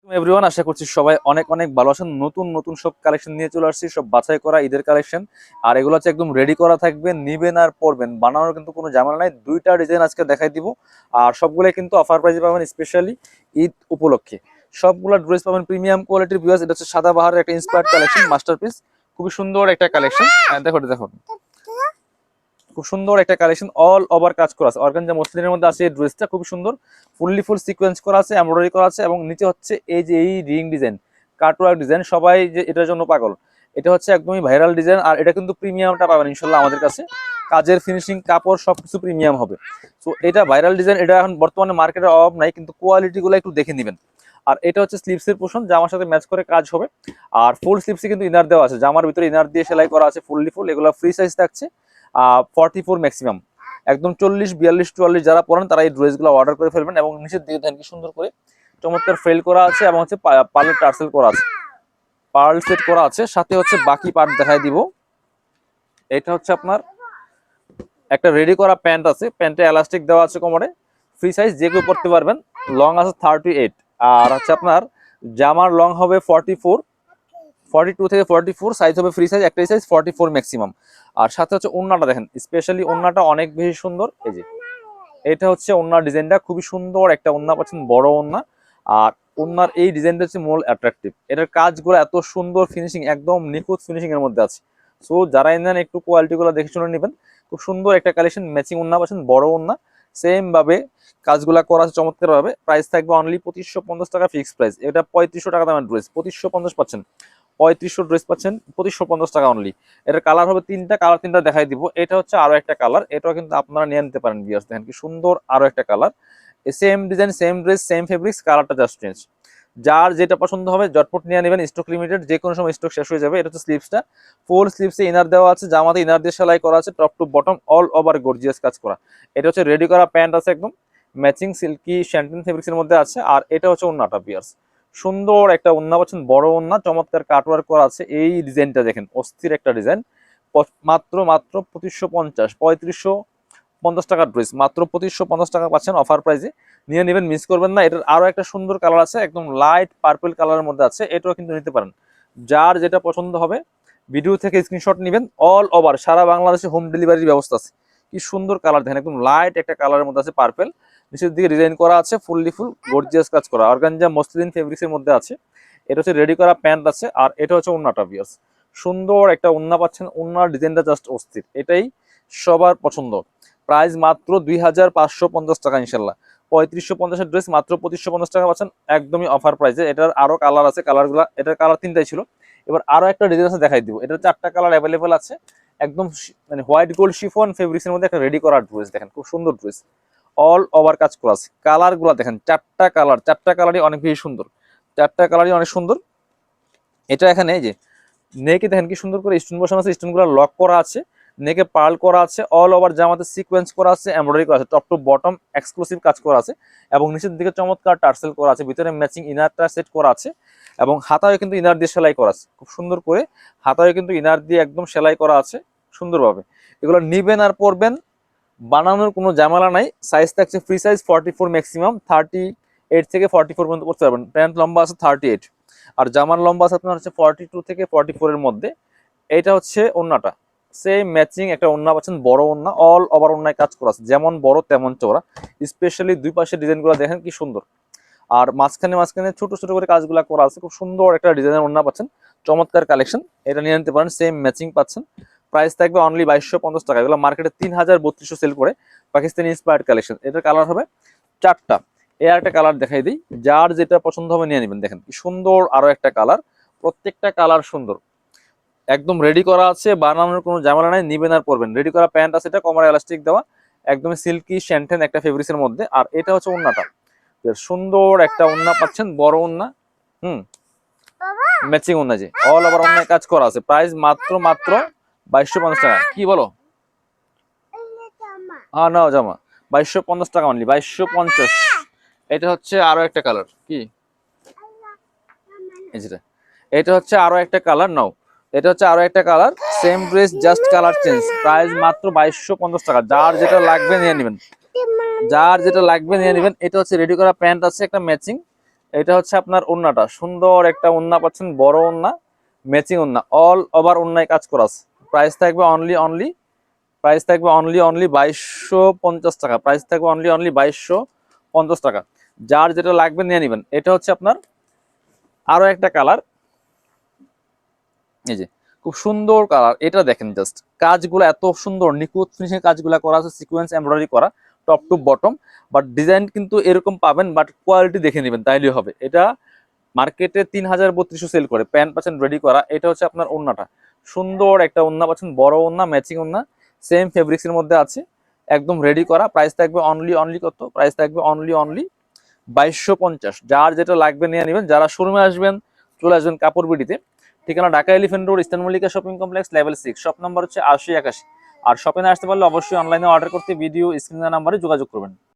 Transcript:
Everyone, আশা করছি সবাই অনেক অনেক ভালো আছেন। নতুন নতুন সব কালেকশন নিয়ে চলে আসছি, সব বাছাই করা ঈদের কালেকশন। আর এগুলো হচ্ছে একদম রেডি করা থাকবে, নিবেন আর পরবেন, বানানোর কিন্তু কোনো ঝামেলা নাই। দুইটা ডিজাইন আজকে দেখাই দিব, আর সবগুলো কিন্তু অফার প্রাইসে পাবেন, স্পেশালি ঈদ উপলক্ষে। সবগুলো ড্রেস পাবেন প্রিমিয়াম কোয়ালিটির ভিউয়ার্স। এটা হচ্ছে সাদাবাহারের একটা ইন্সপায়ার্ড কালেকশন, মাস্টারপিস, খুবই সুন্দর একটা কালেকশন। দেখো দেখো, খুব সুন্দর একটা কালেকশন, অল ওভার কাজ করা আছে, অর্গানজা মসলিনের মধ্যে আছে। এই ড্রেসটা খুব সুন্দর, ফুল সিকোয়েন্স করা আছে, এমব্রয়ডারি করা আছে, এবং নিচে হচ্ছে এই যে এই রিং ডিজাইন, কাটওয়ার্ক ডিজাইন, সবাই যে এটার জন্য পাগল। এটা হচ্ছে একদমই ভাইরাল ডিজাইন, আর এটা কিন্তু প্রিমিয়ামটা পাবেন ইনশাল্লাহ আমাদের কাছে। কাজের ফিনিশিং, কাপড় সবকিছু প্রিমিয়াম হবে। তো এটা ভাইরাল ডিজাইন, এটা এখন বর্তমানে মার্কেটের অভাব নাই, কিন্তু কোয়ালিটি গুলো একটু দেখে নেবেন। আর এটা হচ্ছে স্লিভসের পোর্শন, জামার সাথে ম্যাচ করে কাজ হবে। আর ফুল স্লিভসে কিন্তু ইনার দেওয়া আছে, জামার ভিতরে ইনার দিয়ে সেলাই করা আছে ফুল। এগুলো ফ্রি সাইজ থাকছে 44 ম্যাক্সিমাম। একদম 40, 42, 44 যারা পড়েন তারা এই ড্রেসগুলো অর্ডার করে ফেলবেন। এবং নিচের দিকে দেখেন কি সুন্দর করে চমৎকার ফ্রেল করা আছে, এবং হচ্ছে পার্লের টার্সেল করা আছে, পার্ল সেট করা আছে। সাথে হচ্ছে বাকি পার্ট দেখাই দিব। এটা হচ্ছে আপনার একটা রেডি করা প্যান্ট আছে, প্যান্টে এলাস্টিক দেওয়া আছে কোমরে, ফ্রি সাইজ, যে কেউ পড়তে পারবেন। লং আছে 38, আর হচ্ছে আপনার জামার লং হবে 44, 42 থেকে 44 সাইজ হবে ফ্রি সাইজ, একটাই সাইজ 44 ম্যাক্সিমাম। আর সাথে হচ্ছে ওন্নাটা দেখেন, স্পেশালি ওন্নাটা অনেক বেশি সুন্দর। এই যে এটা হচ্ছে ওন্নার ডিজাইনটা, খুবই সুন্দর একটা ওন্না পাচ্ছেন, বড় ওন্না। আর ওন্নার এই ডিজাইনটা হচ্ছে মোল অ্যাট্রাকটিভ, এটার কাজগুলো এত সুন্দর, ফিনিশিং একদম নিখুঁত ফিনিশিং এর মধ্যে আছে। সো যারা নেন একটু কোয়ালিটি গুলো দেখে শুনে নেবেন। খুব সুন্দর একটা কালেকশন, ম্যাচিং ওন্না পাচ্ছেন, বড় ওন্না, সেম ভাবে কাজগুলা করা আছে চমৎকার ভাবে। প্রাইস থাকবে অনলি 2550 টাকা ফিক্স প্রাইস। এটা 3500 টাকা দামের ড্রেস, 2550 পাচ্ছেন। 3500 ড্রেস পাচ্ছেন 2550 টাকা অনলি। এটার কালার হবে তিনটা, কালার তিনটা দেখাই দিব। এটা হচ্ছে আরো একটা কালার, এটাও কিন্তু আপনারা নিয়ে নিতে পারেন ভিউয়ার্স। দেখেন কি সুন্দর আরো একটা colour, same design, same dress, same fabrics, কালারটা জাস্ট চেঞ্জ। যার যেটা পছন্দ হবে জটপট নিয়ে নেবেন, স্টক লিমিটেড, যে কোনো সময় স্টক শেষ হয়ে যাবে। এটা হচ্ছে স্লিভসটা, ফুল স্লিভসে ইনার দেওয়া আছে, জামাতে ইনার দিয়ে সেলাই করা আছে, top to bottom all over gorgeous কাজ করা। এটা হচ্ছে রেডি করা প্যান্ট আছে, একদম ম্যাচিং সিল্কি শ্যান্টিন ফেব্রিক্স এর মধ্যে আছে। আর এটা হচ্ছে ওন্নাটা ভিউয়ার্স, সুন্দর একটা ওন্না পাচ্ছেন, বড় ওন্না, চমৎকার কাটওয়ার্ক করা আছে। এই ডিজাইনটা দেখেন, অস্থির একটা ডিজাইন। মাত্র মাত্র 2550, 3550 টাকার ড্রেস, মাত্র 2550 টাকা পাচ্ছেন অফার প্রাইসে। নিয়ে নেবেন, মিস করবেন না। এটার আরো একটা সুন্দর কালার আছে, একদম লাইট পার্পল কালারের মধ্যে আছে, এটাও কিন্তু নিতে পারেন। যার যেটা পছন্দ হবে ভিডিও থেকে স্ক্রিনশট নেবেন। অল ওভার সারা বাংলাদেশে হোম ডেলিভারির ব্যবস্থা আছে। কি সুন্দর কালার দেখেন, একদম লাইট একটা কালারের মধ্যে আছে, পার্পল, নিচের দিকে ডিজাইন করা আছে, ফুল গর্জিয়াস কাজ করা, অর্গানজা মসলিন ফেব্রিক্স এর মধ্যে আছে। এটা হচ্ছে রেডি করা প্যান্ট আছে, আর এটা হচ্ছে ওন্নাটা ভিউয়ার্স। সুন্দর একটা ওন্না পাচ্ছেন, ওন্নার ডিজাইনটা জাস্ট অস্থির, এটাই সবার পছন্দ। প্রাইস মাত্র 2550 টাকা ইনশাল্লাহ। 3550 ড্রেস মাত্র 2550 টাকা পাচ্ছেন, একদমই অফার প্রাইসে। এটার আরো কালার আছে, কালারগুলো, এটার কালার তিনটাই ছিল, এবার আরো একটা ডিজাইন আছে দেখাই দিব। এটার 4টা কালার অ্যাভেলেবেল আছে, একদম মানে হোয়াইট গোল্ড শিফন ফেব্রিক্সের মধ্যে একটা রেডি করা ড্রেস। দেখেন খুব সুন্দর ড্রেস, অল ওভার কাজ করা আছে। কালার গুলা দেখেন, 4টা কালার, 4টা কালারই অনেক বেশি সুন্দর, 4টা কালারই অনেক সুন্দর। এটা এখানে এই যে নেকে দেখেন কি সুন্দর করে স্টোন বসানো আছে, স্টোন গুলো লক করা আছে, নেকে পার্ল করা আছে, অল ওভার জামাতে সিকোয়েন্স করা আছে, এমব্রয়ডারি করা আছে, টপ টু বটম এক্সক্লুসিভ কাজ করা আছে। এবং নিচের দিকে চমৎকার টার্সেল করা আছে, ভিতরে ম্যাচিং ইনারটা সেট করা আছে। এবং হাতায় কিন্তু ইনার দিয়ে সেলাই করা আছে খুব সুন্দর করে, হাতায় কিন্তু ইনার দিয়ে একদম সেলাই করা আছে সুন্দরভাবে। এগুলো নিবেন আর পরবেন, বানানোর কোনো ঝামেলা নাই। সাইজ থাকছে ফ্রি সাইজ 44 ম্যাক্সিমাম, 38 থেকে 44 পর্যন্ত পড়তে পারবেন। প্যান্ট লম্বা আছে 38, আর জামার লম্বা আছে আপনার হচ্ছে 42 থেকে 44 এর মধ্যে। এটা হচ্ছে ওন্নাটা, সেম ম্যাচিং একটা ওন্না পাচ্ছেন, বড় ওন্না, অল ওভার ওন্নায় কাজ করা আছে, যেমন বড় তেমন চওড়া। স্পেশালি দুই পাশের ডিজাইনগুলো দেখেন কি সুন্দর। আর মাঝখানে মাঝখানে ছোট ছোট করে কাজগুলো করা আছে, খুব সুন্দর একটা ডিজাইনের ওন্না পাচ্ছেন, চমৎকার কালেকশন। এটা নিয়ে নিতে পারেন, সেম ম্যাচিং পাচ্ছেন। প্রাইস থাকবে অনলি 2250 টাকা। এগুলো মার্কেটে 3200 সেল করে, পাকিস্তানি ইন্সপায়ার্ড কালেকশন। এটার কালার হবে 4টা। এর একটা কালার দেখাই দিই, যার যেটা পছন্দ হবে নিয়ে নেবেন। দেখেন কি সুন্দর আরো একটা কালার, প্রত্যেকটা কালার সুন্দর, একদম রেডি করা আছে, বানানোর কোনো ঝামেলা নাই, নিবেন আর পরবেন। রেডি করা প্যান্ট আছে, এটা কোমরে এলাস্টিক দেওয়া, একদম সিল্কি শ্যান্টেন একটা ফেব্রিক্সের মধ্যে। আর এটা হচ্ছে ওন্নাটা, সুন্দর একটা ওন্না পাচ্ছেন, বড় ওন্না, হুম, ম্যাচিং ওন্না, যে অল ওভার ওন্নায় কাজ করা আছে। প্রাইস মাত্র মাত্র 2250 টাকা। কি বলো? হ্যাঁ নাও জামা, 2250 টাকা অনলি, 2250। এটা হচ্ছে আরো একটা কালার, কি যেটা, এটা হচ্ছে আরো একটা কালার, নাও, এটা হচ্ছে আরো একটা colour, same dress just colour change. Price মাত্র 2250 টাকা। যার যেটা লাগবে নিয়ে নেবেন, যার যেটা লাগবে নিয়ে নেবেন। এটা হচ্ছে রেডি করা প্যান্ট আছে একটা ম্যাচিং, এটা হচ্ছে আপনার ওড়নাটা, সুন্দর একটা ওড়না পাচ্ছেন, বড় ওড়না, ম্যাচিং ওড়না, অল ওভার ওড়নায় কাজ করা আছে। প্রাইস থাকবে অনলি প্রাইস থাকবে অনলি 2250 টাকা। প্রাইস থাকবে অনলি 2250 টাকা। যার যেটা লাগবে নিয়ে নেবেন। এটা হচ্ছে আপনার আরো একটা কালার, এই যে খুব সুন্দর কালার। এটা দেখেন জাস্ট কাজগুলো এত সুন্দর, নিখুঁত ফিনিশিং কাজগুলো করা আছে, সিকোয়েন্স এমব্রয়ডারি করা top to bottom. But design কিন্তু এরকম পাবেন, বাট কোয়ালিটি দেখে নেবেন তাইলেই হবে। এটা মার্কেটে 3032 সেল করে, প্যান্ট পাচ্ছেন রেডি করা। এটা হচ্ছে আপনার ওড়নাটা, সুন্দর একটা ওড়না পাচ্ছেন, বড় ওড়না, ম্যাচিং ওড়না, সেম ফেব্রিক্সের মধ্যে আছে, একদম রেডি করা। প্রাইস থাকবে অনলি কত? প্রাইস থাকবে অনলি 2250। যার যেটা লাগবে নিয়ে নেবেন। যারা শোরুমে আসবেন চলে আসবেন কাপড় বিডিতে, ঠিকানা Dhaka elephant road, eastern Mallika shopping complex, level 6, shop number হচ্ছে 8081। আর শপে না আসতে পারলে অবশ্যই অনলাইনে অর্ডার করতে ভিডিও স্ক্রিনের নাম্বারে যোগাযোগ করবেন।